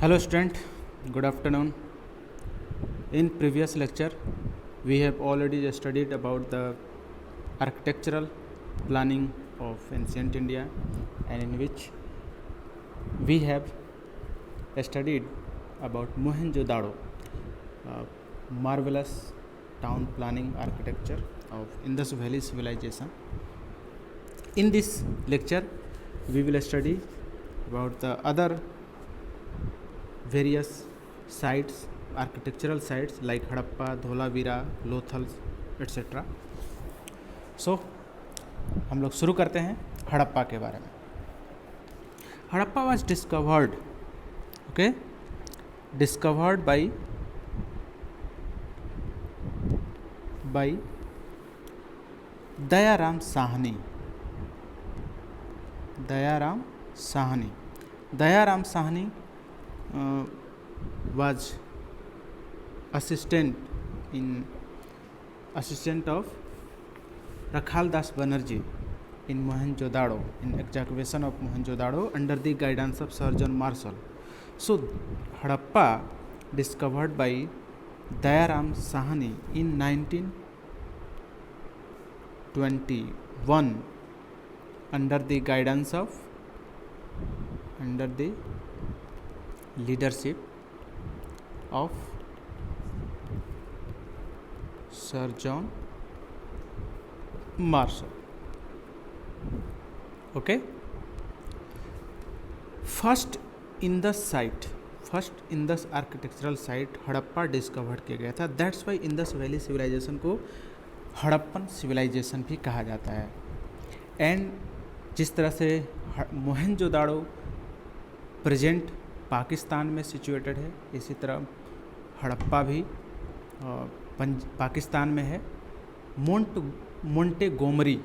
Hello student, good afternoon. In previous lecture, we have already studied about the architectural planning of ancient India, and in which we have studied about Mohenjo-daro, marvelous town planning architecture of Indus Valley civilization. In this lecture, we will study about the other various sites, architectural sites like Harappa, Dholavira, Lothal, etc. सो हम लोग शुरू करते हैं हड़प्पा के बारे में. Harappa was discovered, okay, discovered by Dayaram Sahni. Dayaram Sahni was assistant of Rakhaldas Banerjee in Mohenjo-daro, in excavation of Mohenjo-daro under the guidance of Sir John Marshall. So Harappa discovered by Dayaram Sahani in 1921 under the leadership of Sir John Marshall. Okay. First in the architectural site Harappa discovered किया गया था. That's why Indus valley civilization को Harappan civilisation भी कहा जाता है. And जिस तरह से मोहेंजोदाड़ो प्रेजेंट पाकिस्तान में सिचुएटेड है, इसी तरह हड़प्पा भी पाकिस्तान में है. मोंटेगोमरी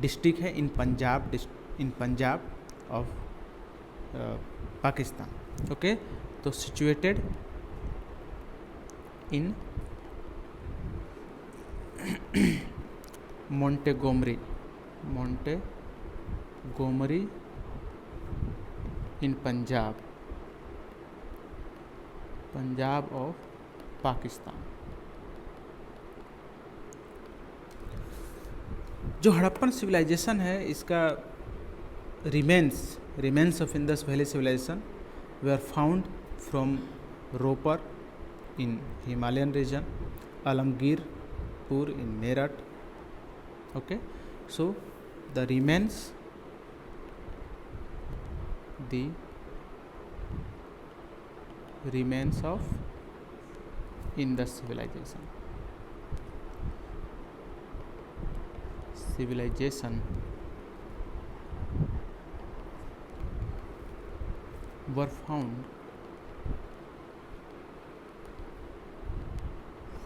डिस्ट्रिक्ट है in Punjab of Pakistan. Okay, तो situated in Montgomery in Punjab of Pakistan. जो हड़प्पन सिविलाइजेशन है, इसका remains of Indus valley civilisation they are found from Ropar in Himalayan region, Alamgirpur in Meerut. Okay, so the remains of Indus civilization were found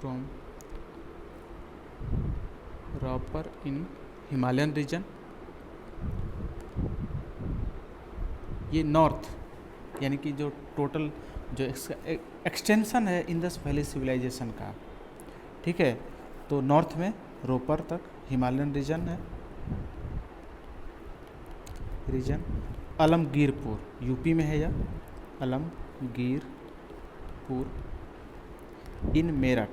from Ropar in Himalayan region. ये north यानी कि जो total जो extension है Indus valley civilisation का, ठीक है, तो नॉर्थ में रोपर तक हिमालयन रीजन आलमगीरपुर यूपी में है, या Alamgirpur in Meerut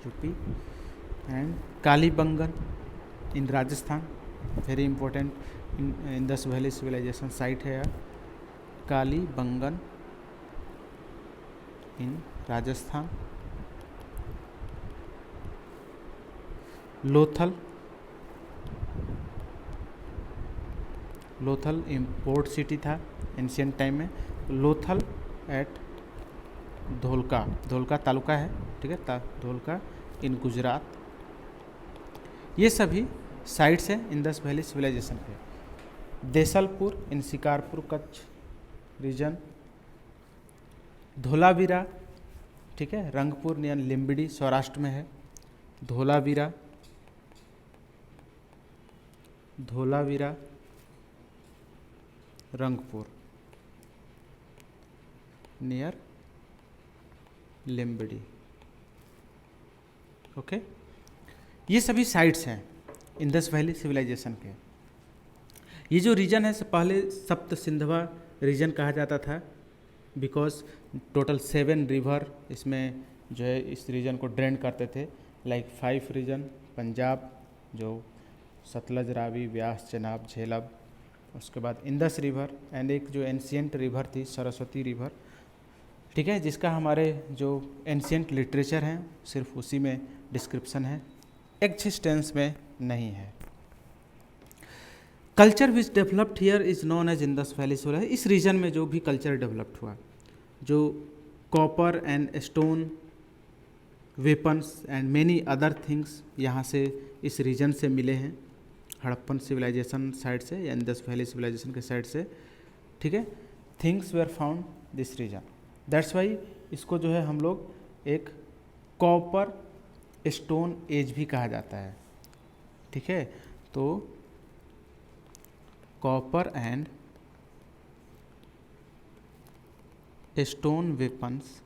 UP, and Kalibangan in Rajasthan. Very important Indus valley civilisation site है यार, Kalibangan in Rajasthan. Lothal import city था एंशियंट टाइम में. लोथल एट धोलका तालुका है, ठीक है, धोलका इन गुजरात. ये सभी साइट्स हैं इंदस वैली सिविलाइजेशन के. देसलपुर इन शिकारपुर कच्छ रीजन, धोलावीरा, ठीक है, रंगपुर नियर लिम्बिडी सौराष्ट्र में है. धोलावीरा रंगपुर नियर लिम्बिडी. ओके, ये सभी साइट्स हैं इंदस वैली सिविलाइजेशन के. ये जो रीजन है पहले सप्त सिंधवा रीजन कहा जाता था, बिकॉज टोटल 7 रिवर इसमें जो है इस रीजन को ड्रेन करते थे। लाइक 5 रीजन, पंजाब जो सतलज, रावी, व्यास, चेनाब, झेलम, उसके बाद इंदस रिवर, एंड एक जो एंशियंट रिवर थी सरस्वती रिवर, ठीक है, जिसका हमारे जो एंशियंट लिटरेचर हैं सिर्फ उसी में डिस्क्रिप्शन है, एक्जिस्टेंस में नहीं है। Culture which developed here is known as Indus valley solar. इस रीजन में जो भी कल्चर डेवलप्ड हुआ, जो copper and stone weapons and many other things यहाँ से इस रीजन से मिले हैं, हड़प्पन सिविलाइजेशन साइड से या इंदस वैली सिविलाइजेशन के साइड से, ठीक है। Things were found this region, that's why इसको जो है हम लोग एक कॉपर स्टोन एज भी कहा जाता है, ठीक है। तो copper and stone weapons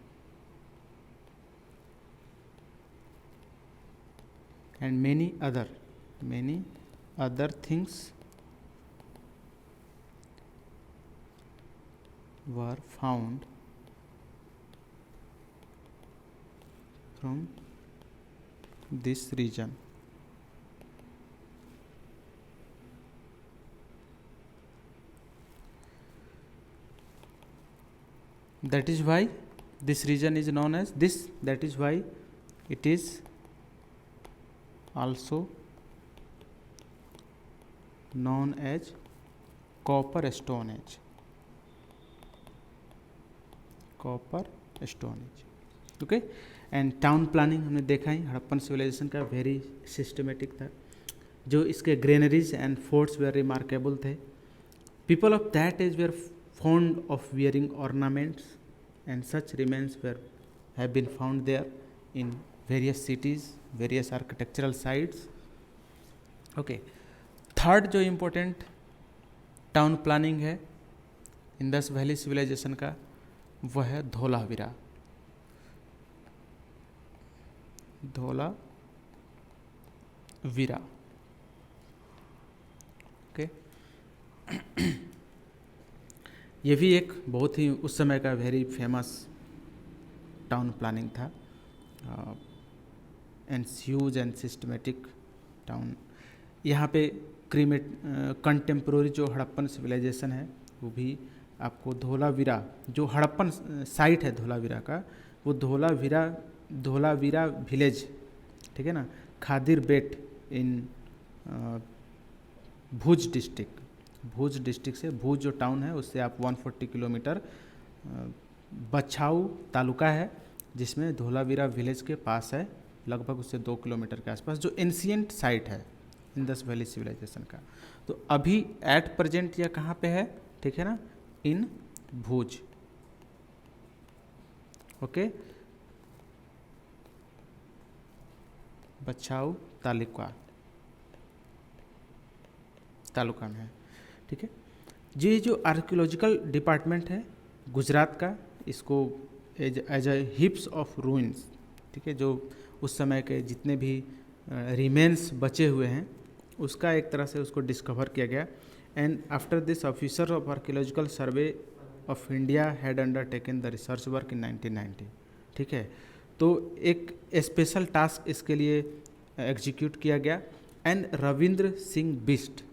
and many other things were found from this region. That is why this region is known as this, that is why it is also known as copper stone age, copper stone age, okay। And town planning हमने देखा ही, Harappan civilisation का very systematic था, जो इसके granaries and forts were remarkable थे। People of that age were fond of wearing ornaments, and such remains have been found there in various cities, various architectural sites, okay। Third जो important town planning है Indus valley civilisation का, वह है Dholavira. Dholavira, okay. ये भी एक बहुत ही उस समय का वेरी फेमस टाउन प्लानिंग था, and huge and systematic town. यहाँ पे कंटेम्प्रोरी जो हड़प्पन सिविलाइजेशन है वो भी आपको धोलावीरा, जो हड़प्पन साइट है धोलावीरा का, वो धोलावीरा विलेज, ठीक है ना, खादिर बेट इन भुज डिस्ट्रिक्ट। भुज डिस्ट्रिक्ट से, भुज जो टाउन है उससे आप 140 किलोमीटर बछाऊ तालुका है, जिसमें धोलावीरा विलेज के पास है, लगभग उससे 2 किलोमीटर के आसपास, जो एंशियंट साइट है इंदस वैली सिविलाइजेशन का। तो अभी एट प्रेजेंट यह कहाँ पे है, ठीक है ना, इन भुज, ओके, बछाऊ तालुका में है, ठीक है। ये जो आर्कियोलॉजिकल डिपार्टमेंट है गुजरात का, इसको as a heaps of ruins, ठीक है, जो उस समय के जितने भी रिमेन्स बचे हुए हैं उसका एक तरह से उसको डिस्कवर किया गया। And after this officer of archaeological survey of India had undertaken the research work in 1990, ठीक है। तो एक स्पेशल टास्क इसके लिए एग्जीक्यूट किया गया, एंड रविंद्र सिंह बिस्ट,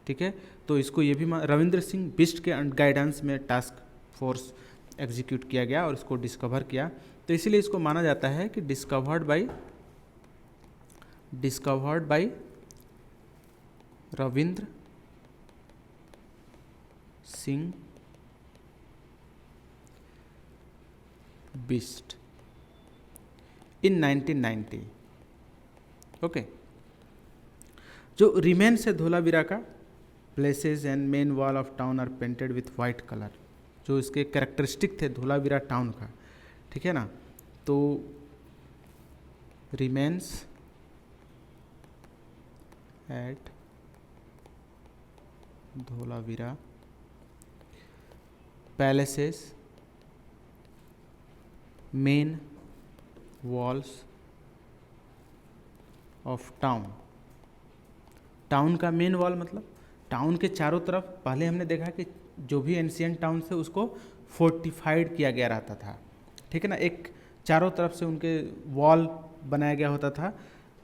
ठीक है। तो इसको ये भी रविंद्र सिंह बिस्ट के गाइडेंस में टास्क फोर्स एग्जीक्यूट किया गया और इसको डिस्कवर किया। तो इसीलिए इसको माना जाता है कि discovered by Ravindra Singh Bisht in 1990, okay. जो रिमेन्स है धोलावीरा का, places and main wall of town are painted with white colour, जो इसके कैरेक्टरिस्टिक थे धोलावीरा टाउन का, ठीक है ना। तो remains at Dholavira palaces, main walls of town. Town का मेन वॉल मतलब टाउन के चारों तरफ पहले हमने देखा कि जो भी एंशियंट टाउन थे उसको फोर्टिफाइड किया गया रहता था, ठीक है ना। एक चारों तरफ से उनके वॉल बनाया गया होता था,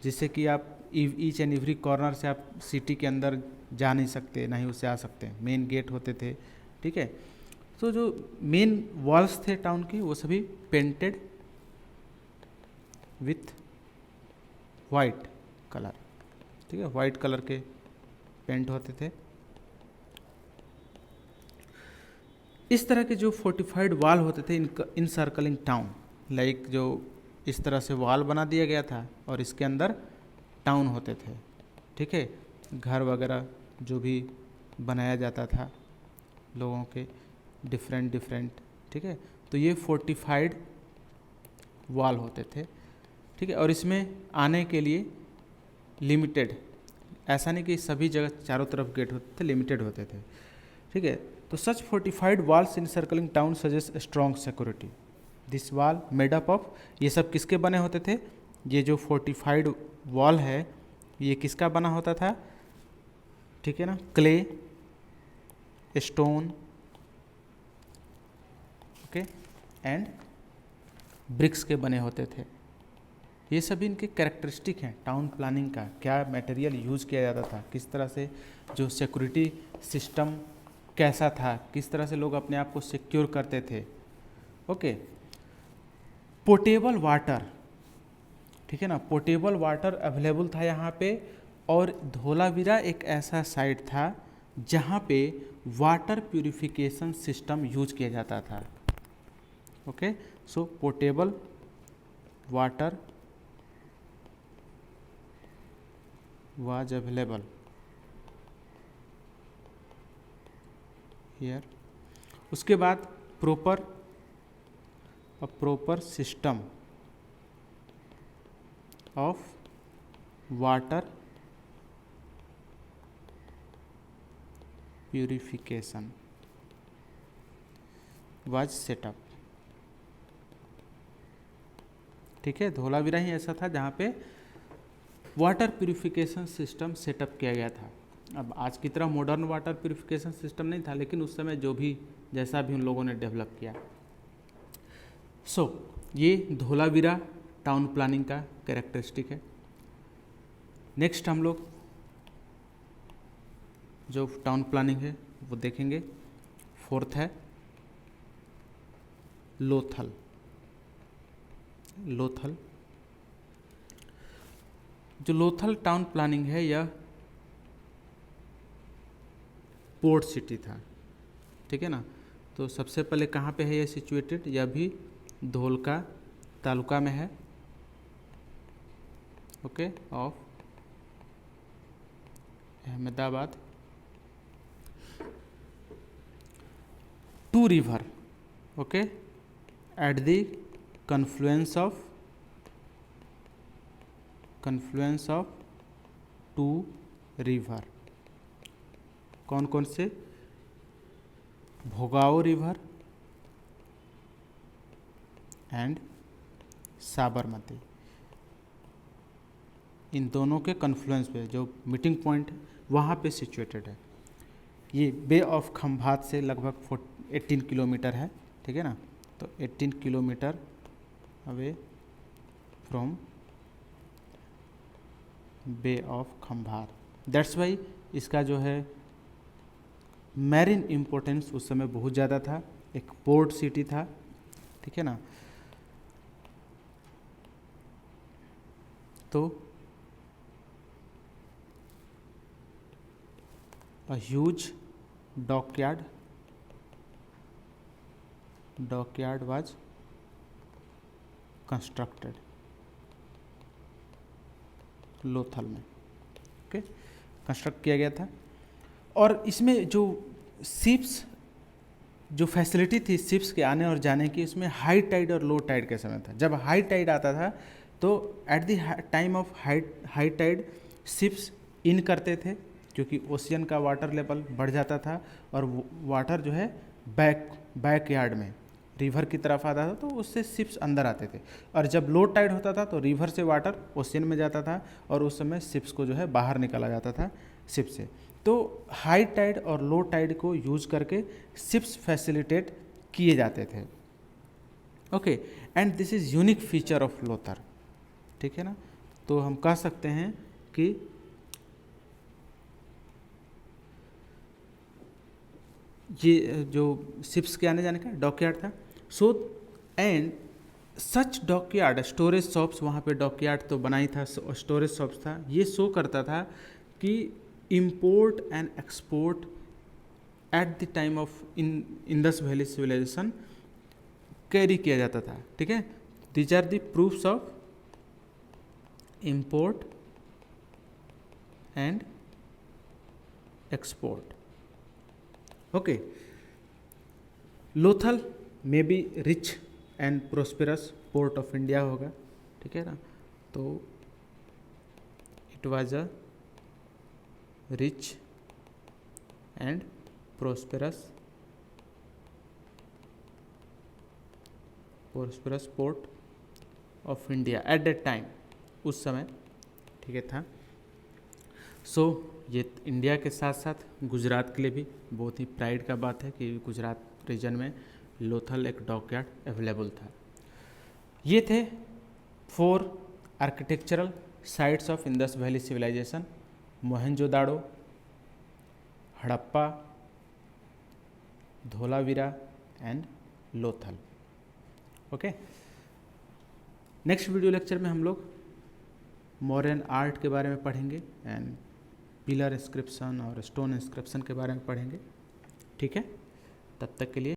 जिससे कि आप ईच एंड एवरी कॉर्नर से आप सिटी के अंदर जा नहीं सकते, ना ही उससे आ सकते। मेन गेट होते थे, ठीक है। तो जो मेन वॉल्स थे टाउन की वो सभी पेंटेड विथ वाइट कलर, ठीक है, वाइट कलर के पेंट होते थे। इस तरह के जो फोर्टिफाइड वॉल होते थे इन सर्कलिंग टाउन, लाइक जो इस तरह से वॉल बना दिया गया था और इसके अंदर टाउन होते थे, ठीक है, घर वगैरह जो भी बनाया जाता था लोगों के डिफरेंट, ठीक है। तो ये फोर्टिफाइड वॉल होते थे, ठीक है। और इसमें आने के लिए लिमिटेड, ऐसा नहीं कि सभी जगह चारों तरफ गेट होते थे, लिमिटेड होते थे, ठीक है। तो such fortified walls encircling town suggest strong security. This wall made up of, ये सब किसके बने होते थे? ये जो फोर्टिफाइड वॉल है ये किसका बना होता था, ठीक है ना? Clay, stone, okay, and bricks के बने होते थे। ये सभी इनके कैरेक्टरिस्टिक हैं टाउन प्लानिंग का, क्या मटेरियल यूज़ किया जाता था, किस तरह से जो सिक्योरिटी सिस्टम कैसा था, किस तरह से लोग अपने आप को सिक्योर करते थे, ओके। पोर्टेबल वाटर, ठीक है ना, पोर्टेबल वाटर अवेलेबल था यहाँ पे। और धोलावीरा एक ऐसा साइट था जहाँ पे वाटर प्यूरिफिकेशन सिस्टम यूज किया जाता था, okay. So portable water was available here। उसके बाद proper system of water purification was set up, ठीक है। धोलावीरा ही ऐसा था जहाँ पे वाटर प्यूरिफिकेशन सिस्टम सेटअप किया गया था। अब आज की तरह मॉडर्न वाटर प्यूरिफिकेशन सिस्टम नहीं था, लेकिन उस समय जो भी जैसा भी उन लोगों ने डेवलप किया। सो ये धोलावीरा टाउन प्लानिंग का कैरेक्टरिस्टिक है। नेक्स्ट हम लोग जो टाउन प्लानिंग है वो देखेंगे। फोर्थ है लोथल। जो लोथल टाउन प्लानिंग है यह पोर्ट सिटी था, ठीक है ना। तो सबसे पहले कहाँ पे है यह सिचुएटेड? यह भी धोलका तालुका में है, okay, of Ahmedabad. Two river, okay, at the confluence of two river. कौन कौन से? Bhogavo river and Sabarmati. इन दोनों के कन्फ्लुएंस पे जो मीटिंग पॉइंट वहाँ पे सिचुएटेड है। ये बे ऑफ खंभात से लगभग 18 किलोमीटर है, ठीक है ना। तो 18 kilometre away from bay of Khambhat. That's why इसका जो है मैरिन इम्पोर्टेंस उस समय बहुत ज़्यादा था, एक पोर्ट सिटी था, ठीक है ना। तो a huge dockyard was constructed Lothal में, ओके, कंस्ट्रक्ट किया गया था। और इसमें जो शिप्स जो फैसिलिटी थी शिप्स के आने और जाने की, इसमें हाई टाइड और लो टाइड का समय था। जब हाई टाइड आता था तो at the time of high tide ships in करते थे, क्योंकि ओशियन का वाटर लेवल बढ़ जाता था और वाटर जो है बैक यार्ड में रिवर की तरफ आता था, तो उससे शिप्स अंदर आते थे। और जब लो टाइड होता था तो रिवर से वाटर ओशियन में जाता था और उस समय शिप्स को जो है बाहर निकाला जाता था शिप से। तो हाई टाइड और लो टाइड को यूज करके शिप्स फैसिलिटेट किए जाते थे। Okay, and this is unique feature of Lothar, ठीक है ना। तो हम कह सकते हैं कि ये जो शिप्स के आने जाने का डॉकयार्ड था। So and such dockyard storage shops, वहाँ पे डॉकयार्ड तो बना ही था, स्टोरेज शॉप्स था, ये शो करता था कि import and export at the time of Indus valley civilization carry किया जाता था, ठीक है। These are the proofs of import and export. Okay, Lothal may be rich and prosperous port of India होगा, ठीक है ना। तो it was a rich and prosperous port of India at that time, उस समय, ठीक है, था। सो ये इंडिया के साथ साथ गुजरात के लिए भी बहुत ही प्राइड का बात है कि गुजरात रीजन में लोथल एक डॉकयार्ड अवेलेबल था। ये थे 4 architectural sites of Indus valley civilization: Mohenjodaro, Harappa, Dholavira and Lothal. Okay, next video lecture में हम लोग मॉडर्न आर्ट के बारे में पढ़ेंगे एंड पिलर इंस्क्रिप्शन और स्टोन इंस्क्रिप्शन के बारे में पढ़ेंगे, ठीक है। तब तक के लिए